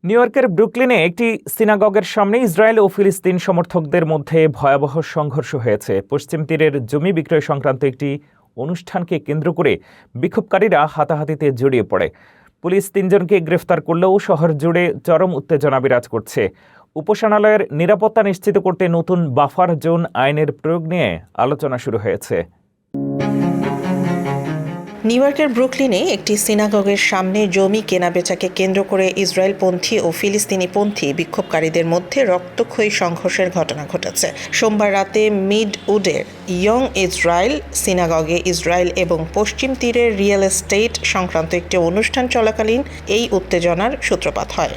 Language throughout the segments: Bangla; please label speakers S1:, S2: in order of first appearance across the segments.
S1: নিউ ইয়র্কের ব্রুকলিনে একটি সিনাগগের সামনে ইসরায়েল ও ফিলিস্তিন সমর্থকদের মধ্যে ভয়াবহ সংঘর্ষ হয়েছে। পশ্চিম তীরের জমি বিক্রয় সংক্রান্ত একটি অনুষ্ঠানকে কেন্দ্র করে বিক্ষোভকারীরা হাতাহাতিতে জড়িয়ে পড়ে। পুলিশ ৩ জনকে গ্রেফতার করলেও শহর জুড়ে চরম উত্তেজনা বিরাজ করছে। উপাসনালয়ের নিরাপত্তা নিশ্চিত করতে নতুন বাফার জোন আইনের প্রয়োগ নিয়ে আলোচনা শুরু হয়েছে।
S2: নিউ ইয়র্কের ব্রুকলিনে একটি সিনাগগের সামনে জমি কেনাবেচাকে কেন্দ্র করে ইসরায়েলপন্থী ও ফিলিস্তিনিপন্থী বিক্ষোভকারীদের মধ্যে রক্তক্ষয়ী সংঘর্ষের ঘটনা ঘটেছে। সোমবার রাতে মিডউডের ইয়ং ইসরায়েল সিনাগগে ইসরায়েল এবং পশ্চিম তীরের রিয়েল এস্টেট সংক্রান্ত একটি অনুষ্ঠান চলাকালীন এই উত্তেজনার সূত্রপাত হয়।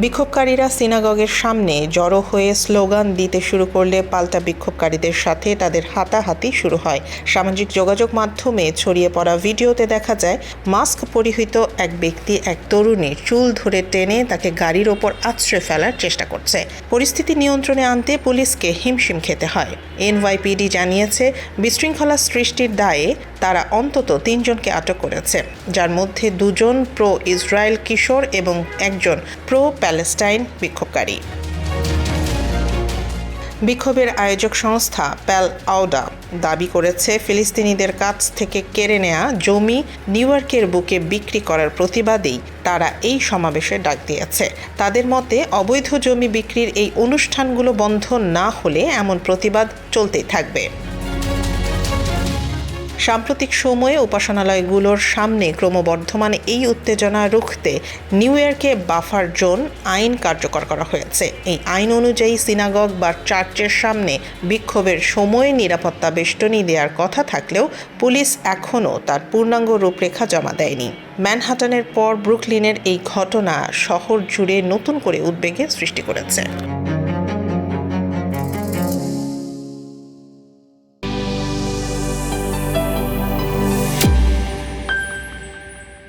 S2: বিক্ষোভকারীরা সিনাগগের সামনে জড়ো হয়ে স্লোগান দিতে শুরু করলে পাল্টা বিক্ষোভকারীদের সাথে তাদের হাতাহাতি শুরু হয়। সামাজিক যোগাযোগ মাধ্যমে ছড়িয়ে পড়া ভিডিওতে দেখা যায় মাস্ক পরিহিত এক ব্যক্তি এক তরুণীর চুল ধরে টেনে তাকে গাড়ির ওপর আছড়ে ফেলার চেষ্টা করছে। পরিস্থিতি নিয়ন্ত্রণে আনতে পুলিশকে হিমশিম খেতে হয়। এনওয়াইপিডি জানিয়েছে বিশৃঙ্খলা সৃষ্টির দায়ে তারা অন্তত ৩ জনকে আটক করেছে, যার মধ্যে 2 জন প্রো ইসরায়েল কিশোর এবং 1 জন প্রো প্যালেস্টাইন বিক্ষোভকারী। বিক্ষোভের আয়োজক সংস্থা প্যাল আউডা দাবি করেছে ফিলিস্তিনিদের কাছ থেকে কেড়ে নেওয়া জমি নিউ ইয়র্কের বুকে বিক্রি করার প্রতিবাদেই তারা এই সমাবেশে ডাক দিয়েছে। তাদের মতে অবৈধ জমি বিক্রির এই অনুষ্ঠানগুলো বন্ধ না হলে এমন প্রতিবাদ চলতেই থাকবে। সাম্প্রতিক সময়ে উপাসনালয়গুলোর সামনে ক্রমবর্ধমান এই উত্তেজনা রুখতে নিউ ইয়র্কে বাফার জোন আইন কার্যকর করা হয়েছে। এই আইন অনুযায়ী সিনাগগ বা চার্চের সামনে বিক্ষোভের সময় নিরাপত্তা বেষ্টনী দেওয়ার কথা থাকলেও পুলিশ এখনও তার পূর্ণাঙ্গ রূপরেখা জমা দেয়নি। ম্যানহাটানের পর ব্রুকলিনের এই ঘটনা শহর জুড়ে নতুন করে উদ্বেগের সৃষ্টি করেছে।